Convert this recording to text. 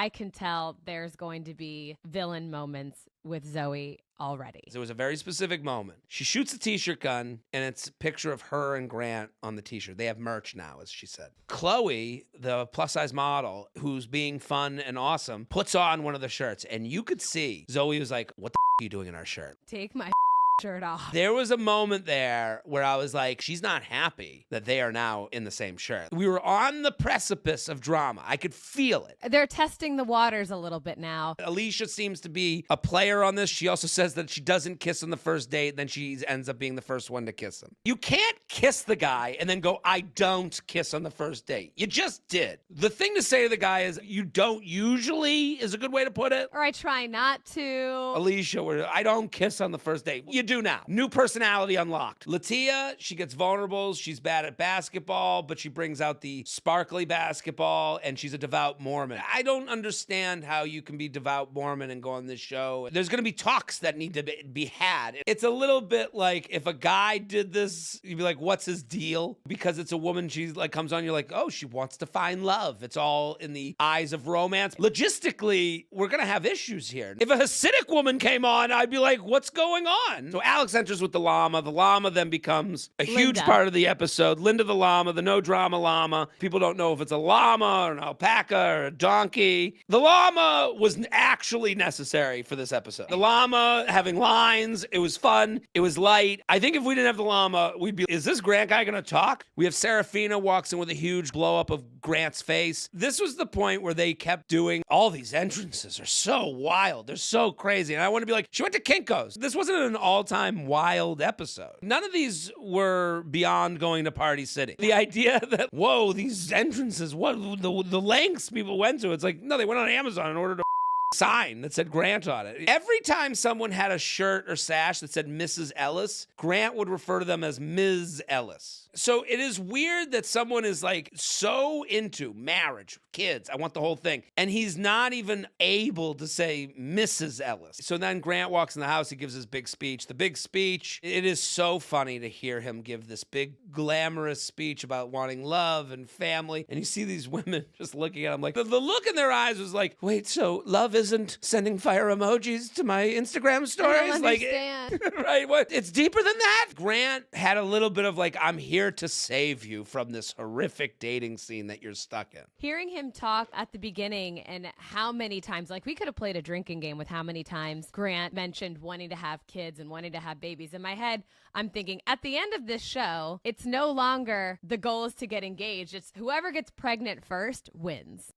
I can tell there's going to be villain moments with Zoe already. There was a very specific moment. She shoots a t-shirt gun, and it's a picture of her and Grant on the t-shirt. They have merch now, as she said. Chloe, the plus-size model, who's being fun and awesome, puts on one of the shirts, and you could see Zoe was like, what the are you doing in our shirt? Take my shirt off. There was a moment there where I was like, she's not happy that they are now in the same shirt. We were on the precipice of drama. I could feel it. They're testing the waters a little bit now. Alicia seems to be a player on this. She also says that she doesn't kiss on the first date, then she ends up being the first one to kiss him. You can't kiss the guy and then go, I don't kiss on the first date. You just did. The thing to say to the guy is, you don't usually, is a good way to put it. Or I try not to. Alicia, I don't kiss on the first date. You do now. New personality unlocked. Latia, she gets vulnerable. She's bad at basketball, but she brings out the sparkly basketball, and she's a devout Mormon. I don't understand how you can be devout Mormon and go on this show. There's going to be talks that need to be had. It's a little bit like if a guy did this, you'd be like, what's his deal? Because it's a woman, she like comes on, you're like, oh, she wants to find love. It's all in the eyes of romance. Logistically, we're going to have issues here. If a Hasidic woman came on, I'd be like, what's going on? So Alex enters with the llama. The llama then becomes a huge part of the episode. Linda the llama, the no drama llama. People don't know if it's a llama or an alpaca or a donkey. The llama was actually necessary for this episode. The llama having lines. It was fun. It was light. I think if we didn't have the llama, we'd be, is this Grant guy going to talk? We have Serafina walks in with a huge blow up of Grant's face. This was the point where they kept doing all these entrances are so wild. They're so crazy. And I want to be like, she went to Kinko's. This wasn't an all-time wild episode. None of these were beyond going to Party City. The idea that, whoa, these entrances, what the lengths people went to. It's like, no, they went on Amazon and ordered a sign that said Grant on it. Every time someone had a shirt or sash that said Mrs. Ellis, Grant would refer to them as Ms. Ellis. So it is weird that someone is like so into marriage, kids, I want the whole thing, and he's not even able to say Mrs. Ellis. So then Grant walks in the house, he gives his big speech. The big speech, it is so funny to hear him give this big glamorous speech about wanting love and family, and you see these women just looking at him like, the look in their eyes was like, wait, so love isn't sending fire emojis to my Instagram stories? I don't understand. Right, what? It's deeper than that? Grant had a little bit of like, I'm here to save you from this horrific dating scene that you're stuck in. Hearing him talk at the beginning and how many times, like we could have played a drinking game with how many times Grant mentioned wanting to have kids and wanting to have babies. In my head, I'm thinking at the end of this show, it's no longer the goal is to get engaged. It's whoever gets pregnant first wins.